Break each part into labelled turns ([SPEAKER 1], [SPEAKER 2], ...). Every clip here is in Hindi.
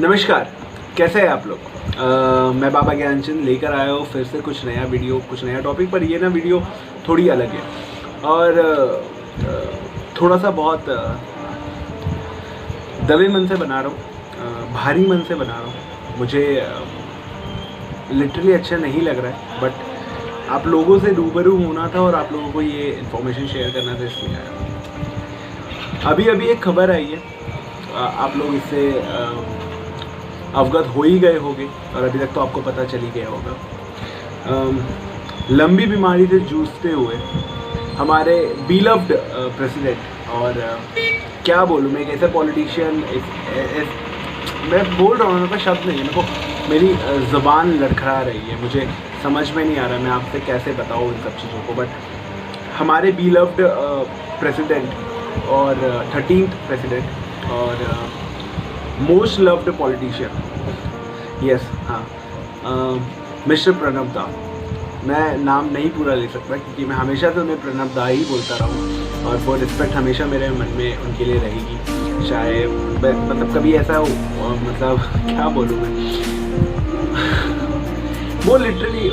[SPEAKER 1] नमस्कार, कैसे हैं आप लोग। मैं बाबा ज्ञानचंद लेकर आया हूँ फिर से कुछ नया वीडियो, कुछ नया टॉपिक पर। ये ना वीडियो थोड़ी अलग है और थोड़ा सा बहुत दबे मन से बना रहा हूँ, भारी मन से बना रहा हूँ। मुझे लिटरली अच्छा नहीं लग रहा है, बट आप लोगों से रूबरू होना था और आप लोगों को ये इन्फॉर्मेशन शेयर करना था, इसलिए आया। अभी एक खबर आई है, आप लोग इससे अवगत हो ही गए होंगे और अभी तक तो आपको पता चल ही गया होगा। लंबी बीमारी से जूझते हुए हमारे बिलव्ड प्रेसिडेंट, और क्या बोलूँ मैं, एक ऐसे पॉलिटिशियन, मैं बोल रहा हूँ, मेरे पास शब्द नहीं है, मेरे को मेरी ज़बान लड़खड़ा रही है, मुझे समझ में नहीं आ रहा मैं आपसे कैसे बताऊँ इन सब चीज़ों को। बट हमारे बिलव्ड प्रेसिडेंट और 13th प्रेसिडेंट और मोस्ट लव्ड पॉलिटिशियन, यस हाँ, मिस्टर प्रणब दा। मैं नाम नहीं पूरा ले सकता क्योंकि मैं हमेशा से उन्हें प्रणब दा ही बोलता रहा हूँ और वो रिस्पेक्ट हमेशा मेरे मन में उनके लिए रहेगी। चाहे मतलब कभी ऐसा हो, मतलब क्या बोलूँ मैं, वो लिटरली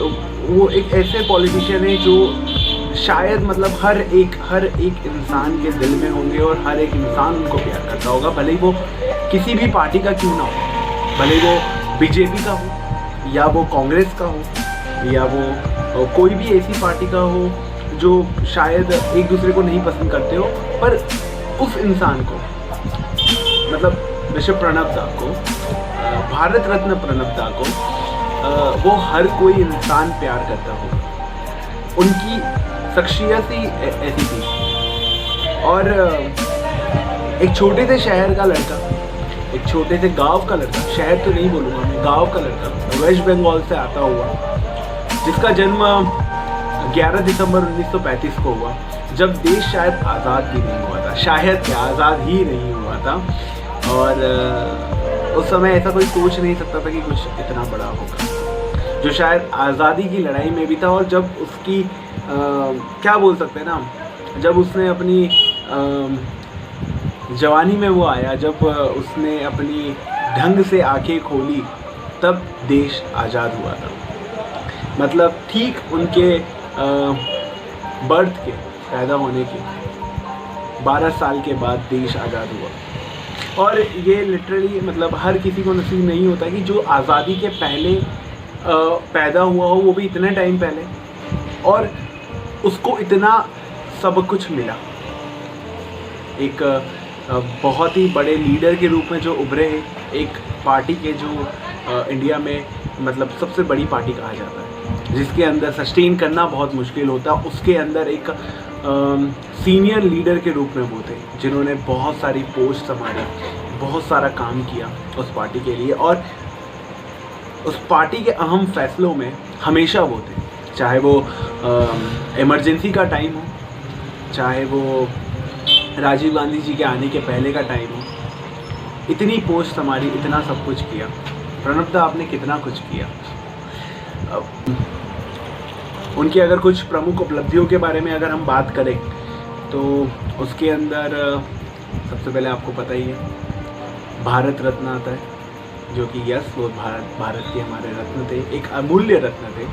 [SPEAKER 1] वो एक ऐसे पॉलिटिशियन है जो शायद मतलब हर एक इंसान के दिल में होंगे और हर एक इंसान उनको प्यार करता होगा, भले ही वो किसी भी पार्टी का क्यों ना हो, भले वो बीजेपी का हो या वो कांग्रेस का हो या वो कोई भी ऐसी पार्टी का हो जो शायद एक दूसरे को नहीं पसंद करते हो, पर उस इंसान को, मतलब मिस्टर प्रणब दा को, भारत रत्न प्रणब दा को, वो हर कोई इंसान प्यार करता हो। उनकी शख्सियत ही ऐसी थी। और एक छोटे से शहर का लड़का, एक छोटे से गांव का लड़का, शहर तो नहीं बोलूँगा मैं, गांव का लड़का, वेस्ट बंगाल से आता हुआ, जिसका जन्म 11 दिसंबर 1935 को हुआ, जब देश शायद आज़ाद भी नहीं हुआ था, शायद क्या आज़ाद ही नहीं हुआ था। और उस समय ऐसा कोई सोच नहीं सकता था कि कुछ इतना बड़ा होगा, जो शायद आज़ादी की लड़ाई में भी था। और जब उसकी क्या बोल सकते हैं ना, जब उसने अपनी जवानी में वो आया, जब उसने अपनी ढंग से आंखें खोली, तब देश आज़ाद हुआ था। मतलब ठीक उनके बर्थ के, पैदा होने के 12 साल के बाद देश आज़ाद हुआ। और ये लिटरली मतलब हर किसी को नसीब नहीं होता कि जो आज़ादी के पहले पैदा हुआ हो, वो भी इतने टाइम पहले, और उसको इतना सब कुछ मिला। एक बहुत ही बड़े लीडर के रूप में जो उभरे हैं, एक पार्टी के जो इंडिया में मतलब सबसे बड़ी पार्टी कहा जाता है, जिसके अंदर सस्टेन करना बहुत मुश्किल होता है, उसके अंदर एक सीनियर लीडर के रूप में वो थे, जिन्होंने बहुत सारी पोस्ट संभाली, बहुत सारा काम किया उस पार्टी के लिए, और उस पार्टी के अहम फैसलों में हमेशा वो थे। चाहे वो इमरजेंसी का टाइम हो, चाहे वो राजीव गांधी जी के आने के पहले का टाइम हो, इतनी पोस्ट हमारी, इतना सब कुछ किया। प्रणब दा आपने कितना कुछ किया। उनकी अगर कुछ प्रमुख उपलब्धियों के बारे में अगर हम बात करें तो उसके अंदर सबसे पहले आपको पता ही है भारत रत्न आता है, जो कि यस वो भारत के हमारे रत्न थे, एक अमूल्य रत्न थे,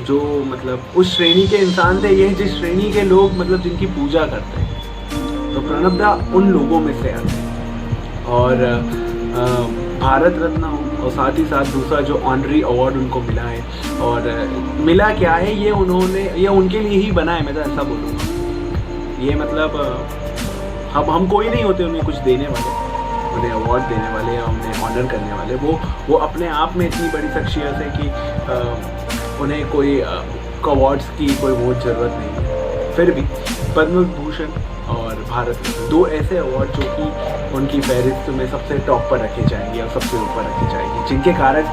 [SPEAKER 1] जो मतलब उस श्रेणी के इंसान थे, ये जिस श्रेणी के लोग मतलब जिनकी पूजा करते हैं। तो प्रणब दा उन लोगों में से आते हैं। और भारत रत्न हो, और साथ ही साथ दूसरा जो ऑनरी अवार्ड उनको मिला है, और मिला क्या है, ये उनके लिए ही बना है, मैं तो ऐसा बोलूँगा। ये मतलब हम कोई नहीं होते उन्हें कुछ देने वाले, उन्हें अवार्ड देने वाले या उन्हें ऑनर करने वाले। वो अपने आप में इतनी बड़ी शख्सियत है कि उन्हें कोई अवार्ड्स की कोई बहुत ज़रूरत नहीं है। फिर भी पद्म भूषण और भारत रत्न, दो ऐसे अवार्ड जो कि उनकी फहरिस्त में सबसे टॉप पर रखे जाएंगे और सबसे ऊपर रखे जाएंगे, जिनके कारण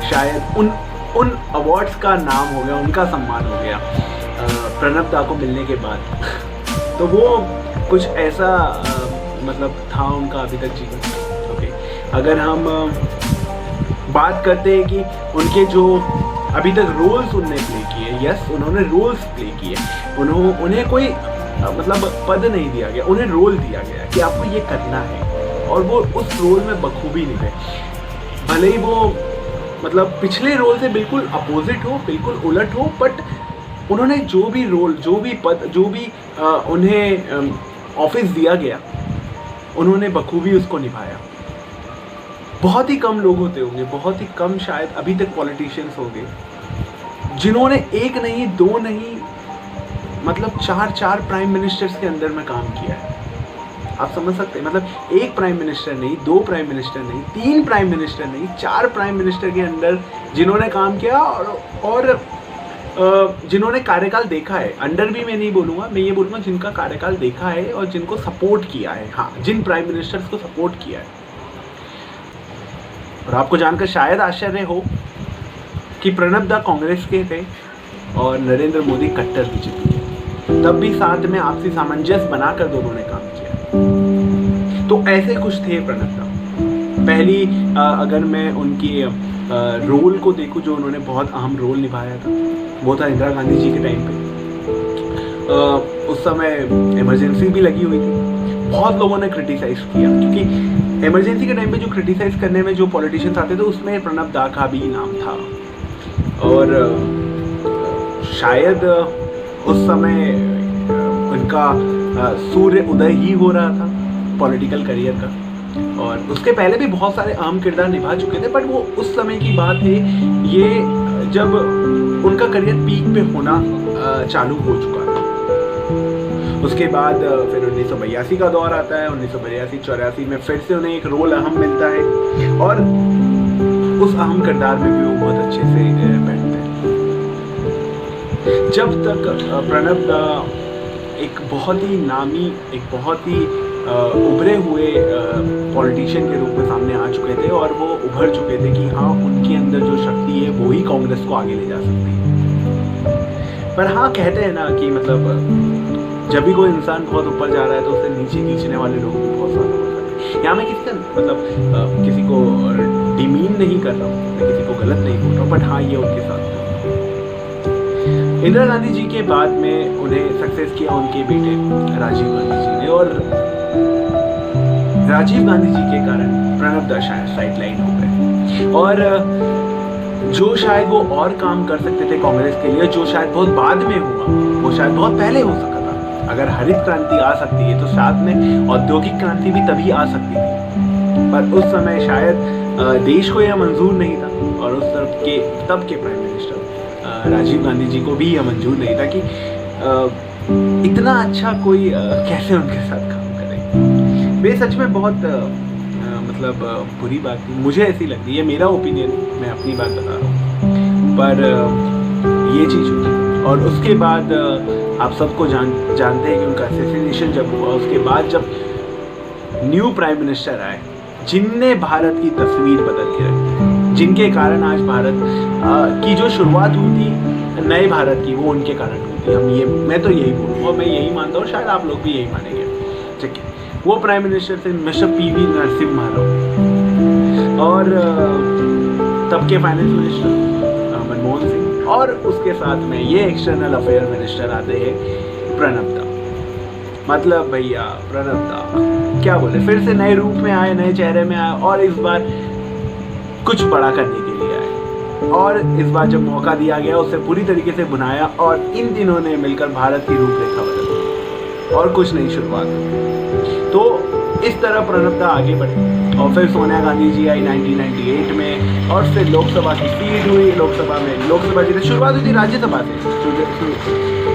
[SPEAKER 1] शायद उन अवार्ड्स का नाम हो गया, उनका सम्मान हो गया प्रणब दा को मिलने के बाद। तो वो कुछ ऐसा मतलब था उनका अभी तक जीवन। ओके, अगर हम बात करते हैं कि उनके जो अभी तक रोल्स उन्होंने प्ले किए, यस उन्होंने रोल्स प्ले किए, उन्हें कोई मतलब पद नहीं दिया गया, उन्हें रोल दिया गया कि आपको ये करना है, और वो उस रोल में बखूबी निभाए। भले ही वो मतलब पिछले रोल से बिल्कुल अपोजिट हो, बिल्कुल उलट हो, बट उन्होंने जो भी रोल, जो भी पद, जो भी उन्हें ऑफिस दिया गया, उन्होंने बखूबी उसको निभाया। बहुत ही कम लोग होते होंगे, बहुत ही कम शायद अभी तक पॉलिटिशियंस होंगे जिन्होंने एक नहीं, दो नहीं, मतलब चार प्राइम मिनिस्टर्स के अंदर में काम किया है। आप समझ सकते हैं, मतलब एक प्राइम मिनिस्टर नहीं, दो प्राइम मिनिस्टर नहीं, तीन प्राइम मिनिस्टर नहीं, 4 प्राइम मिनिस्टर के अंदर जिन्होंने काम किया और जिन्होंने कार्यकाल देखा है। अंडर भी मैं नहीं बोलूँगा, मैं ये बोलूँगा जिनका कार्यकाल देखा है और जिनको सपोर्ट किया है, हाँ, जिन प्राइम मिनिस्टर्स को सपोर्ट किया है। और आपको जानकर शायद आश्चर्य हो कि प्रणब दा कांग्रेस के थे और नरेंद्र मोदी कट्टर बीजेपी के, तब भी साथ में आपसी सामंजस्य बनाकर दोनों ने काम किया। तो ऐसे कुछ थे प्रणब दा। पहली अगर मैं उनकी रोल को देखूं, जो उन्होंने बहुत अहम रोल निभाया था, वो था इंदिरा गांधी जी के टाइम पे। उस समय इमरजेंसी भी लगी हुई थी, बहुत लोगों ने क्रिटिसाइज किया, क्योंकि इमरजेंसी के टाइम पे जो क्रिटिसाइज करने में जो पॉलिटिशियंस आते थे उसमें प्रणब दा का भी नाम था। और शायद उस समय उनका सूर्य उदय ही हो रहा था पॉलिटिकल करियर का, और उसके पहले भी बहुत सारे अहम किरदार निभा चुके थे, बट वो उस समय की बात है, ये जब उनका करियर पीक पे होना चालू हो चुका था। उसके बाद फिर 1982 का दौर आता है। 1982-84 में फिर से उन्हें एक रोल अहम मिलता है, और उस अहम किरदार में भी वो बहुत अच्छे से बैठते हैं। जब तक प्रणब दा एक बहुत ही नामी, एक बहुत ही उभरे हुए पॉलिटिशियन के रूप में सामने आ चुके थे, और वो उभर चुके थे कि हाँ, उनके अंदर जो शक्ति है वो ही कांग्रेस को आगे ले जा सकती है। पर हाँ, कहते हैं ना कि मतलब जब भी कोई इंसान बहुत ऊपर जा रहा है तो उसे नीचे खींचने वाले लोग भी बहुत सारे होते हैं। यहाँ मैं किसी को डिमीन नहीं कर रहा हूँ, मैं किसी को गलत नहीं बोल रहा हूँ, बट हाँ, ये उनके साथ था। इंदिरा गांधी जी के बाद में उन्हें सक्सेस किया उनके बेटे राजीव गांधी जी ने, और राजीव गांधी जी के कारण प्रणब दा शायद साइडलाइन हो गए, और जो शायद वो और काम कर सकते थे कांग्रेस के लिए, जो शायद बहुत बाद में हुआ, वो शायद बहुत पहले हो सका था। अगर हरित क्रांति आ सकती है तो साथ में औद्योगिक क्रांति भी तभी आ सकती थी, पर उस समय शायद देश को यह मंजूर नहीं था, और उस तब के प्राइम मिनिस्टर राजीव गांधी जी को भी यह मंजूर नहीं था कि इतना अच्छा कोई कैसे उनके साथ काम करे। वे सच में बहुत मतलब बुरी बात थी, मुझे ऐसी लगती है, मेरा ओपिनियन, मैं अपनी बात बता रहा हूँ, पर ये चीज़ हुई। और उसके बाद आप सबको जानते हैं कि उनका असैसिनेशन जब हुआ, उसके बाद जब न्यू प्राइम मिनिस्टर आए, जिनने भारत की तस्वीर बदल के रखी, जिनके कारण आज भारत की जो शुरुआत हुई थी नए भारत की, वो उनके कारण हुई थी। मैं तो यही बोलूँगा, मैं यही मानता हूँ, शायद आप लोग भी यही मानेंगे। ठीक है, वो प्राइम मिनिस्टर थे मिस्टर पीवी नरसिम्हा राव, और तब के फाइनेंस मिनिस्टर मनमोहन सिंह, और उसके साथ में ये एक्सटर्नल अफेयर मिनिस्टर आते हैं प्रणब दा। मतलब भैया प्रणब दा क्या बोले, फिर से नए रूप में आए, नए चेहरे में आए, और इस बार कुछ बड़ा करने के लिए आए, और इस बार जब मौका दिया गया उसे पूरी तरीके से बुनाया, और इन दिनों ने मिलकर भारत की रूपरेखा बदल दी, और कुछ नई शुरुआत हुई। तो इस तरह प्रणब दा आगे बढ़े, और फिर सोनिया गांधी जी आई 1998 में, और फिर लोकसभा की सीट हुई, लोकसभा जीते। शुरुआत हुई थी राज्यसभा से,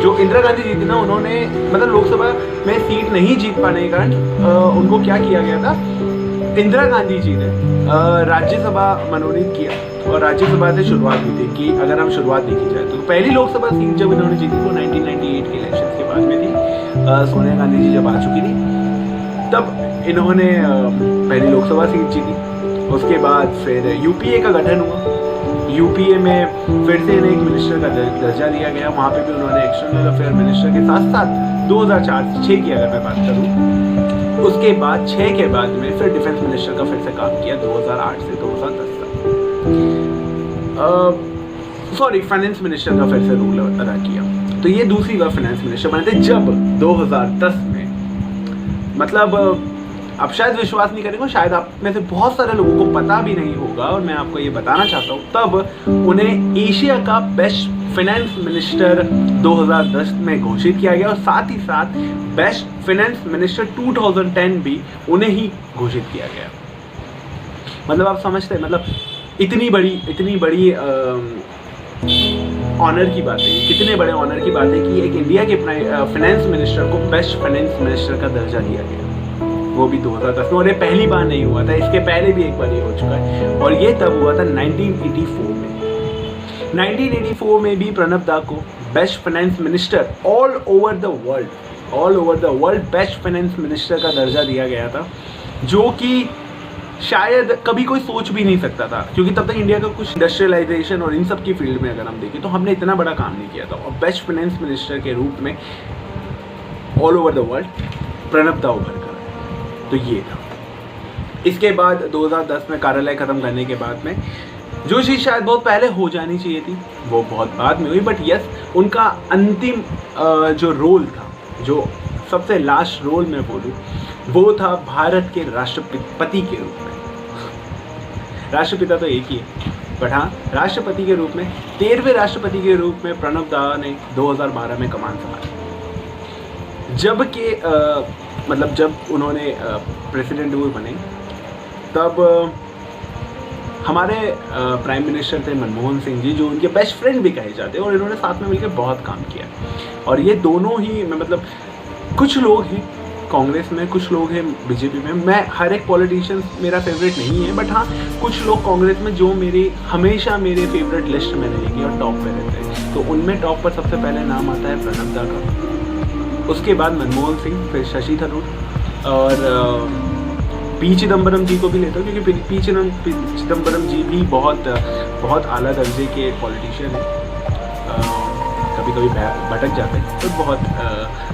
[SPEAKER 1] जो इंदिरा गांधी जी थी ना, उन्होंने मतलब लोकसभा में सीट नहीं जीत पाने के कारण उनको क्या किया गया था, इंदिरा गांधी जी ने राज्यसभा मनोनीत किया, और राज्यसभा से शुरुआत हुई थी। कि अगर हम शुरुआत देखी जाए तो पहली लोकसभा सीट जब इन्होंने जीती वो 1998 के इलेक्शन के बाद में थी। सोनिया गांधी जी जब आ चुकी थी तब इन्होंने पहली लोकसभा सीट जीती। उसके बाद फिर यूपीए का गठन हुआ, यूपीए में फिर से इन्हें एक मिनिस्टर का दर्जा दिया गया, वहाँ पे भी उन्होंने एक्सटर्नल अफेयर मिनिस्टर के साथ साथ 2004-06 की अगर मैं बात करूँ, उसके बाद 6 के बाद में फिर डिफेंस मिनिस्टर का फिर से काम किया 2008 से 2010 तक। सॉरी, फाइनेंस मिनिस्टर का फिर से रोल अदा किया। तो ये दूसरी बार फाइनेंस मिनिस्टर बने थे जब 2010 में, मतलब आप शायद विश्वास नहीं करेंगे, शायद आप में से बहुत सारे लोगों को पता भी नहीं होगा, और मैं आपको ये बताना चाहता हूँ, तब उन्हें एशिया का बेस्ट फाइनेंस मिनिस्टर 2010 में घोषित किया गया, और साथ ही साथ बेस्ट फाइनेंस मिनिस्टर 2010 भी उन्हें ही घोषित किया गया। मतलब आप समझते हैं, मतलब इतनी बड़ी ऑनर की बात है, कितने बड़े ऑनर की बात है कि एक इंडिया के फाइनेंस मिनिस्टर को बेस्ट फाइनेंस मिनिस्टर का दर्जा दिया गया, वो भी 2010 में। और ये पहली बार नहीं हुआ था, इसके पहले भी एक बार ये हो चुका है, और ये तब हुआ था 1984 में। 1984 में भी प्रणब दा को best finance minister all over the world best finance minister का दर्जा दिया गया था, जो कि शायद कभी कोई सोच भी नहीं सकता था, क्योंकि तब तक इंडिया का कुछ इंडस्ट्रियलाइजेशन और इन सब की फील्ड में अगर हम देखें तो हमने इतना बड़ा काम नहीं किया था, और बेस्ट फाइनेंस मिनिस्टर के रूप में all over the world Pranab दा उभर कर, तो ये था। इसके बाद 2010 में कार्यालय ख़त्म करने के बाद में जो चीज़ शायद बहुत पहले हो जानी चाहिए थी वो बहुत बाद में हुई, बट यस, उनका अंतिम जो रोल था, जो सबसे लास्ट रोल मैं बोलूँ, वो था भारत के राष्ट्रपति के रूप में। राष्ट्रपिता तो एक ही है, बट हाँ, राष्ट्रपति के रूप में 13वें राष्ट्रपति के रूप में प्रणब दा ने 2012 में कमान संभाली। जबकि मतलब जब उन्होंने प्रेसिडेंट वो बने, तब हमारे प्राइम मिनिस्टर थे मनमोहन सिंह जी, जो उनके बेस्ट फ्रेंड भी कहे जाते हैं, और इन्होंने साथ में मिलकर बहुत काम किया। और ये दोनों ही, मतलब कुछ लोग हैं कांग्रेस में, कुछ लोग हैं बीजेपी में, मैं हर एक पॉलिटिशियन मेरा फेवरेट नहीं है, बट हाँ, कुछ लोग कांग्रेस में जो हमेशा मेरे फेवरेट लिस्ट में रहेंगे और टॉप पे रहते हैं। तो उनमें टॉप पर सबसे पहले नाम आता है प्रणब दा का, उसके बाद मनमोहन सिंह, फिर शशि थरूर, और पी चिदम्बरम जी को भी लेता हूँ, क्योंकि पी चिदम्बरम जी भी बहुत आला दर्जे के पॉलिटिशियन हैं, कभी कभी भटक जाते हैं, तो बहुत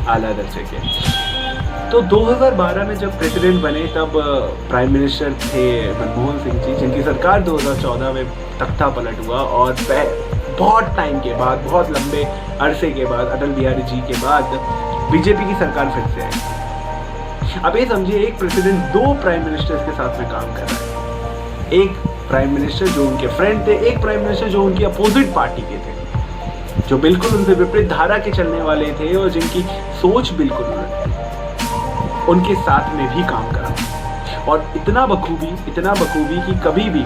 [SPEAKER 1] आला दर्जे के। तो 2012 में जब प्रेसिडेंट बने, तब प्राइम मिनिस्टर थे मनमोहन सिंह जी, जिनकी सरकार 2014 में तख्ता पलट हुआ, और बहुत टाइम के बाद, बहुत लंबे अरसे के बाद, अटल बिहारी जी के बाद बीजेपी की सरकार फिर से आई। अब ये समझिए, एक प्रेसिडेंट 2 प्राइम मिनिस्टर्स के साथ में काम कर रहा है, एक प्राइम मिनिस्टर जो उनके फ्रेंड थे, एक प्राइम मिनिस्टर जो उनकी अपोजिट पार्टी के थे, जो बिल्कुल उनसे विपरीत धारा के चलने वाले थे, और जिनकी सोच बिल्कुल उलट थी, उनके साथ में भी काम करा, और इतना बखूबी कि कभी भी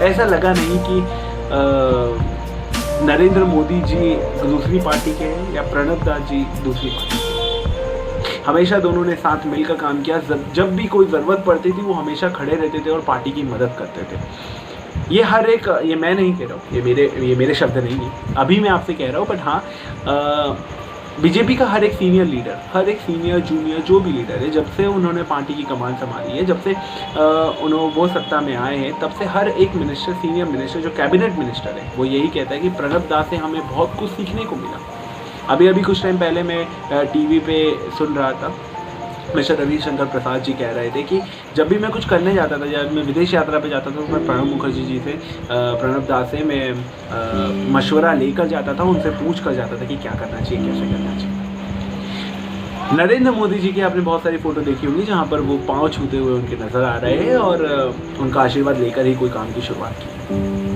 [SPEAKER 1] ऐसा लगा नहीं कि नरेंद्र मोदी जी दूसरी पार्टी के हैं या प्रणब दा जी दूसरी पार्टी के। हमेशा दोनों ने साथ मिलकर काम किया, जब भी कोई ज़रूरत पड़ती थी वो हमेशा खड़े रहते थे और पार्टी की मदद करते थे। ये हर एक, ये मैं नहीं कह रहा हूँ, ये मेरे शब्द नहीं है, अभी मैं आपसे कह रहा हूँ, बट हाँ, बीजेपी का हर एक सीनियर लीडर, हर एक सीनियर जूनियर जो भी लीडर है, जब से उन्होंने पार्टी की कमान संभाली है, जब से उन्होंने वो सत्ता में आए हैं, तब से हर एक मिनिस्टर, सीनियर मिनिस्टर, जो कैबिनेट मिनिस्टर है, वो यही कहता है कि प्रणब दा से हमें बहुत कुछ सीखने को मिला। अभी कुछ टाइम पहले मैं टीवी पे सुन रहा था, मिस्टर रविशंकर प्रसाद जी कह रहे थे कि जब भी मैं कुछ करने जाता था, जब मैं विदेश यात्रा पे जाता था, तो मैं प्रणब मुखर्जी जी से, प्रणब दा से मैं मशवरा लेकर जाता था, उनसे पूछ कर जाता था कि क्या करना चाहिए, कैसे करना चाहिए। नरेंद्र मोदी जी की आपने बहुत सारी फ़ोटो देखी होंगी, जहाँ पर वो पाँव छूते हुए उनके नज़र आ रहे हैं, और उनका आशीर्वाद लेकर ही कोई काम की शुरुआत की।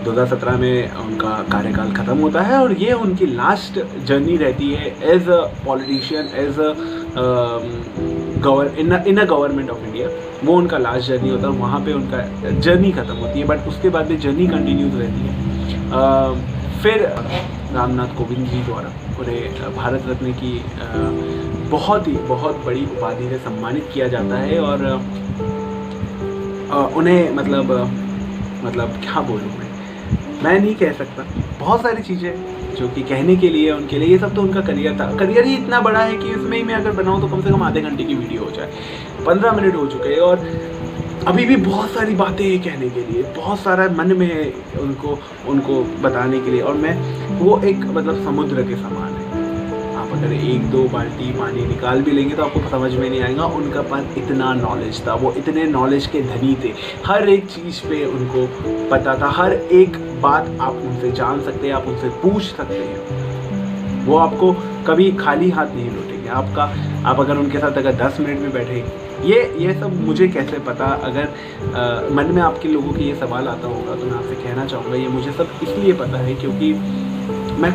[SPEAKER 1] 2017 में उनका कार्यकाल ख़त्म होता है, और ये उनकी लास्ट जर्नी रहती है as a politician, as a in a government of India. वो उनका लास्ट जर्नी होता है, वहाँ पे उनका जर्नी ख़त्म होती है, बट उसके बाद भी जर्नी कंटिन्यूज रहती है। फिर रामनाथ कोविंद जी द्वारा उन्हें भारत रत्न की बहुत बड़ी उपाधि से सम्मानित किया जाता है, और उन्हें मतलब क्या बोलूँ मैं नहीं कह सकता, बहुत सारी चीज़ें जो कि कहने के लिए, उनके लिए, ये सब तो उनका करियर था। करियर ही इतना बड़ा है कि उसमें ही मैं अगर बनाऊँ तो कम से कम आधे घंटे की वीडियो हो जाए, 15 मिनट हो चुके हैं, और अभी भी बहुत सारी बातें कहने के लिए, बहुत सारा मन में है उनको बताने के लिए। और मैं वो एक मतलब समुद्र के समान है, आप अगर 1-2 बाल्टी पानी निकाल भी लेंगे तो आपको समझ में नहीं आएगा। उनका पास इतना नॉलेज था, वो इतने नॉलेज के धनी थे, हर एक चीज़ पे उनको पता था, हर एक बात आप उनसे जान सकते हैं, आप उनसे पूछ सकते हैं। वो आपको कभी खाली हाथ नहीं लौटेंगे। आप अगर उनके साथ अगर 10 मिनट में बैठे ये सब मुझे कैसे पता? अगर मन में आपके लोगों के ये सवाल आता होगा तो मैं आपसे कहना चाहूँगा ये मुझे सब इसलिए पता है क्योंकि मैं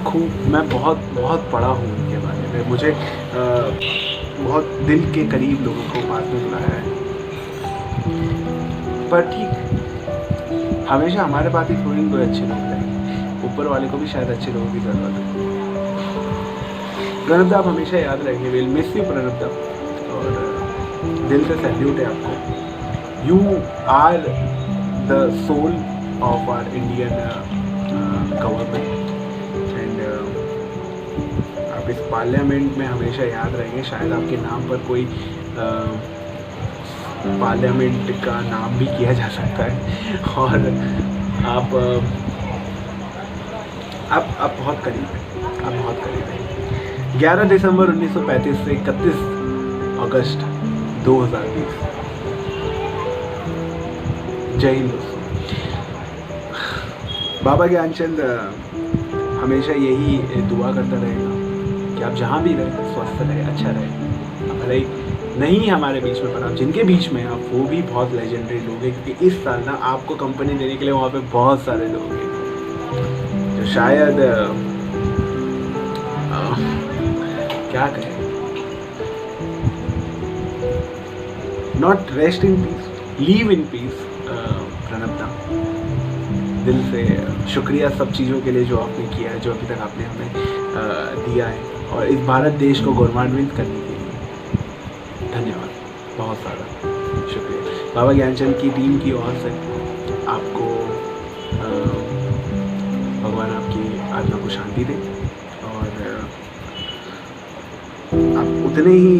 [SPEAKER 1] बहुत पढ़ा हूँ उनके बारे में। मुझे बहुत दिल के करीब लोगों को पास में बुलाया है। पर ठीक, हमेशा हमारे पास ही थोड़ी कोई अच्छे लोग रहेंगे, ऊपर वाले को भी शायद अच्छे लोगों की ज़रूरत है। प्रणब दा, आप हमेशा याद रहेंगे। विल मिस यू प्रणब दा, और दिल से सैल्यूट है आपको। You are the soul of our Indian government and आप इस पार्लियामेंट में हमेशा याद रहेंगे। शायद आपके नाम पर कोई पार्लियामेंट का नाम भी किया जा सकता है, और आप बहुत करीब हैं, आप बहुत करीब हैं। 11 दिसंबर 1935 से 31 अगस्त 2020। जय हिंद दोस्तों। बाबा ज्ञानचंद हमेशा यही दुआ करता रहेगा कि आप जहाँ भी रहें स्वस्थ रहे, अच्छा रहे। भले ही नहीं हमारे बीच में, पर आप जिनके बीच में आप वो भी बहुत लेजेंडरी लोग हैं, क्योंकि इस साल ना आपको कंपनी देने के लिए वहाँ पे बहुत सारे लोग हैं जो शायद क्या कहें, not rest in peace, leave in peace. Pranab दा, दिल से शुक्रिया सब चीज़ों के लिए जो आपने किया है, जो अभी तक आपने हमें दिया है, और इस भारत देश को गौरवान्वित करने के लिए धन्यवाद, बहुत सारा शुक्रिया। बाबा ज्ञानचंद की टीम की ओर से आपको भगवान आपकी आत्मा को शांति दे, और आप उतने ही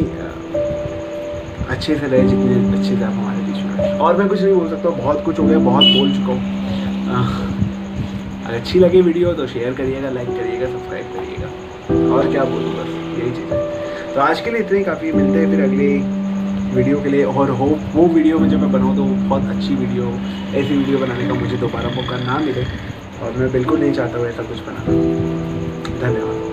[SPEAKER 1] अच्छे से रहे जितने अच्छे से आप हमारे बीच में रहे। और मैं कुछ नहीं बोल सकता, बहुत कुछ हो गया, बहुत बोल चुका हूँ। अगर अच्छी लगी वीडियो तो शेयर करिएगा, लाइक करिएगा, सब्सक्राइब करिएगा, और क्या बोलूँ, बस यही चीज़ है। तो आज के लिए इतने ही काफ़ी। मिलते हैं फिर अगली वीडियो के लिए, और होप वो वीडियो में जब मैं बनाऊँ तो वो बहुत अच्छी वीडियो, ऐसी वीडियो बनाने का मुझे दोबारा मौका ना मिले, और मैं बिल्कुल नहीं चाहता हूँ ऐसा कुछ बनाना। धन्यवाद।